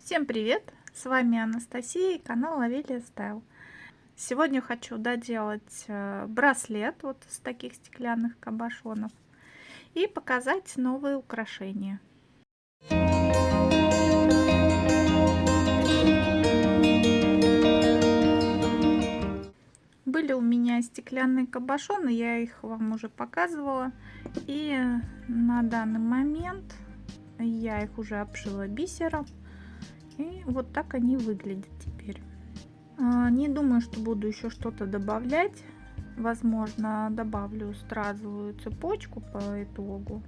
Всем привет! С вами Анастасия и канал Авелия Стайл. Сегодня хочу доделать браслет вот из таких стеклянных кабошонов и показать новые украшения. Были у меня стеклянные кабошоны, я их вам уже показывала. И на данный момент я их уже обшила бисером. И вот так они выглядят теперь. Не думаю, что буду еще что-то добавлять. Возможно, добавлю стразовую цепочку по итогу.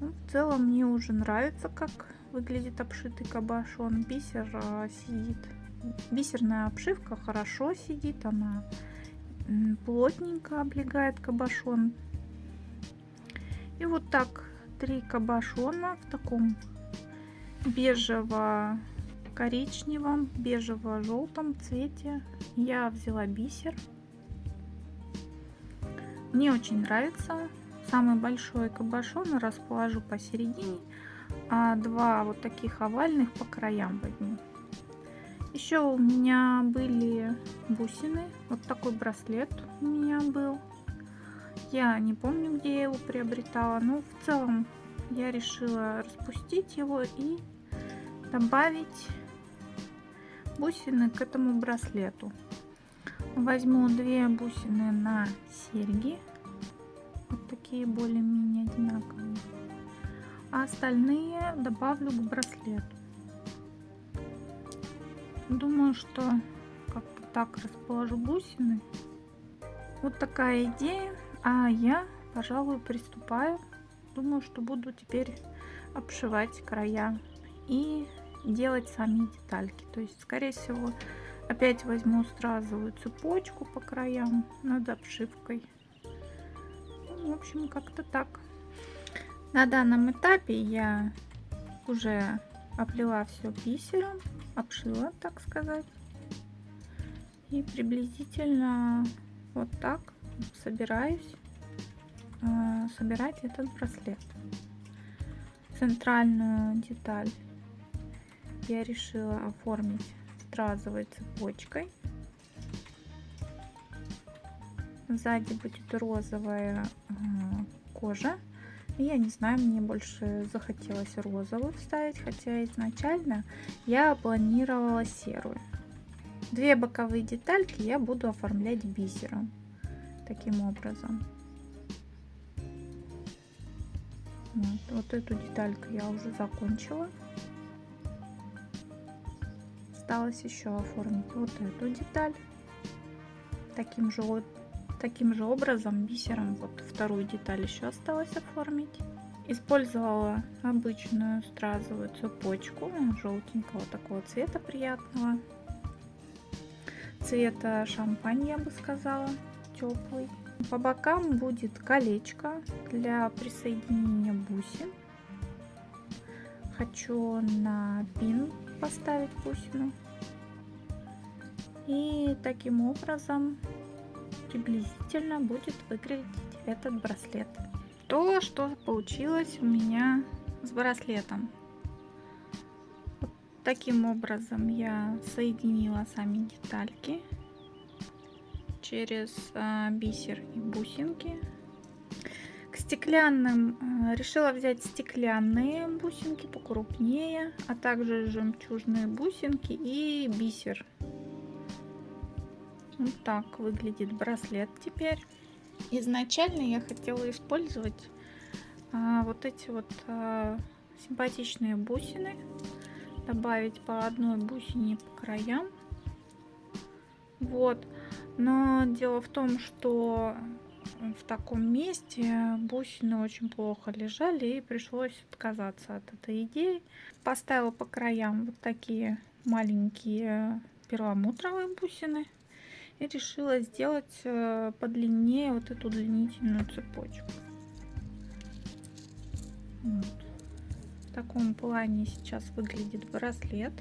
Ну, в целом мне уже нравится, как выглядит обшитый кабошон. Бисер сидит. Бисерная обшивка хорошо сидит, она плотненько облегает кабошон. И вот так 3 кабошона в таком бежево-коричневом, бежево-желтом цвете. Я взяла бисер. Мне очень нравится. Самый большой кабошон расположу посередине, а 2 вот таких овальных по краям возьму. Еще у меня были бусины. Вот такой браслет у меня был. Я не помню, где я его приобретала, но в целом я решила распустить его и добавить бусины к этому браслету. Возьму 2 бусины на серьги, вот такие более-менее одинаковые, а остальные добавлю к браслету. Думаю, что как-то так расположу бусины. Вот такая идея, а я, пожалуй, приступаю. Думаю, что буду теперь обшивать края и делать сами детальки. То есть, скорее всего, опять возьму стразовую цепочку по краям над обшивкой. В общем, как-то так. На данном этапе я уже облила все бисером, обшила, так сказать. И приблизительно вот так собираюсь собирать этот браслет. Центральную деталь я решила оформить стразовой цепочкой. Сзади будет розовая кожа. Я не знаю, мне больше захотелось розовую вставить, хотя изначально я планировала серую. 2 боковые детальки я буду оформлять бисером. Таким образом. Вот эту детальку я уже закончила. Осталось еще оформить вот эту деталь. Таким же образом бисером вот вторую деталь еще осталось оформить. Использовала обычную стразовую цепочку желтенького такого цвета приятного. Цвета шампань, я бы сказала, теплый. По бокам будет колечко для присоединения бусин. Хочу на пин поставить бусину. И таким образом приблизительно будет выглядеть этот браслет. То, что получилось у меня с браслетом. Вот таким образом я соединила сами детальки через бисер и бусинки. К стеклянным решила взять стеклянные бусинки покрупнее, а также жемчужные бусинки и бисер. Вот так выглядит браслет теперь. Изначально я хотела использовать вот эти вот симпатичные бусины, добавить по одной бусине по краям. Вот. Но дело в том, что в таком месте бусины очень плохо лежали, и пришлось отказаться от этой идеи. Поставила по краям вот такие маленькие перламутровые бусины и решила сделать подлиннее вот эту длиннительную цепочку. Вот. В таком плане сейчас выглядит браслет.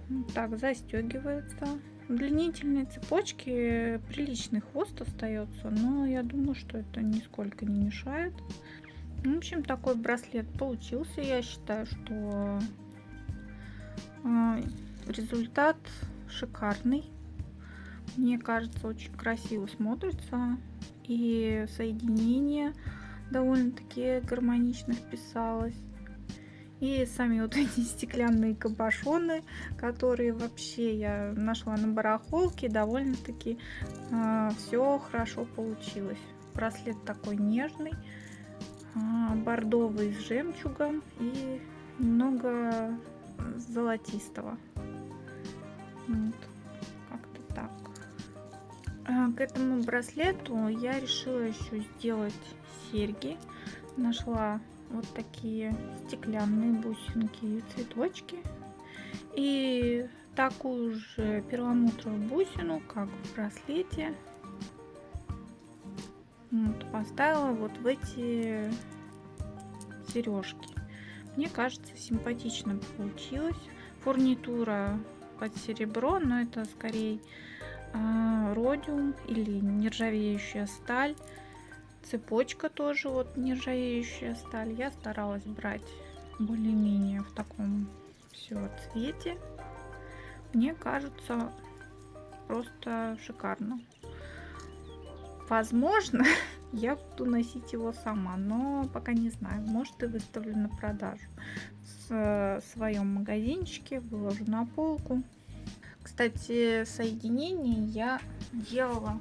Вот так застегивается. У длиннительной цепочки приличный хвост остается, но я думаю, что это нисколько не мешает. В общем, такой браслет получился. Я считаю, что Результат шикарный. Мне кажется, очень красиво смотрится. И соединение довольно-таки гармонично вписалось. И сами вот эти стеклянные кабошоны, которые вообще я нашла на барахолке, довольно-таки все хорошо получилось. Браслет такой нежный, бордовый с жемчугом и немного золотистого. Вот, как-то так. К этому браслету я решила еще сделать серьги. Нашла вот такие стеклянные бусинки и цветочки. И такую же перламутровую бусину, как в браслете. Вот, поставила вот в эти сережки. Мне кажется, симпатично получилось. Фурнитура под серебро, но это скорее родиум или нержавеющая сталь. Цепочка тоже вот нержавеющая сталь. Я старалась брать более-менее в таком все цвете. Мне кажется, просто шикарно. Возможно, я буду носить его сама, но пока не знаю. Может, и выставлю на продажу в своем магазинчике, выложу на полку. Кстати, соединение я делала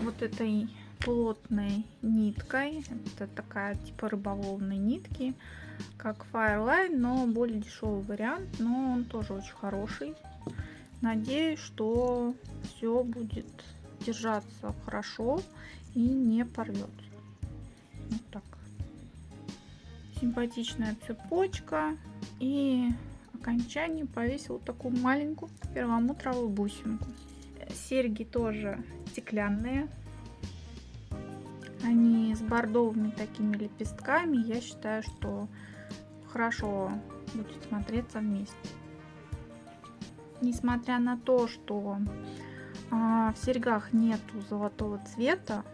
вот этой плотной ниткой. Это такая типа рыболовной нитки, как Fireline, но более дешевый вариант, но он тоже очень хороший. Надеюсь, что все будет держаться хорошо и не порвется. Вот так. Симпатичная цепочка, и окончание повесила такую маленькую перламутровую бусинку. Серьги тоже стеклянные. Они с бордовыми такими лепестками. Я считаю, что хорошо будет смотреться вместе. Несмотря на то, что в серьгах нету золотого цвета,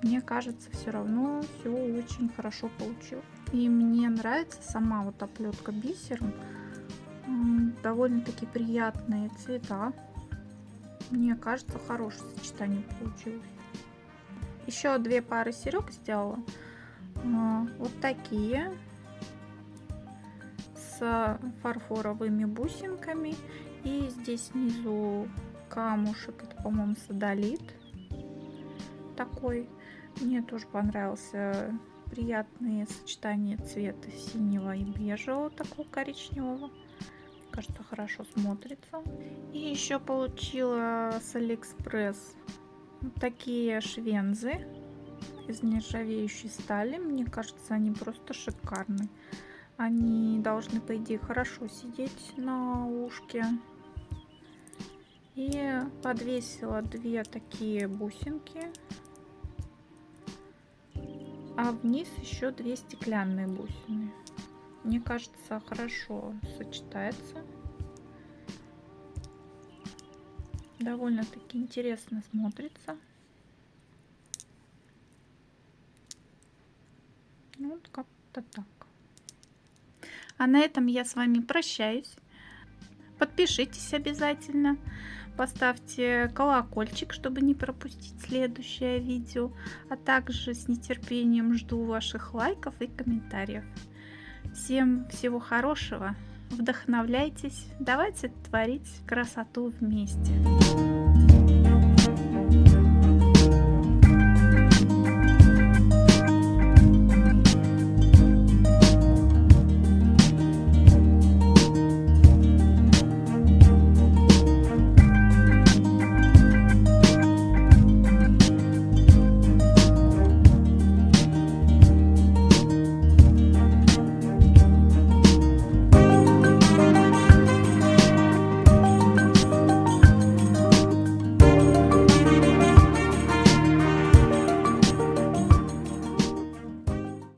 мне кажется, все равно все очень хорошо получилось. И мне нравится сама вот оплетка бисером. Довольно-таки приятные цвета. Мне кажется, хорошее сочетание получилось. Еще 2 пары серег сделала. Вот такие. С фарфоровыми бусинками. И здесь снизу камушек. Это, по-моему, содолит. Такой. Мне тоже понравился. Приятные сочетания цвета синего и бежевого, такого коричневого. Кажется, хорошо смотрится. И еще получила с Алиэкспресс вот такие швензы из нержавеющей стали. Мне кажется, они просто шикарные. Они должны, по идее, хорошо сидеть на ушке. И подвесила 2 такие бусинки. А вниз еще 2 стеклянные бусины. Мне кажется, хорошо сочетается. Довольно-таки интересно смотрится. Ну, вот как-то так. А на этом я с вами прощаюсь. Подпишитесь обязательно. Поставьте колокольчик, чтобы не пропустить следующее видео. А также с нетерпением жду ваших лайков и комментариев. Всем всего хорошего. Вдохновляйтесь. Давайте творить красоту вместе.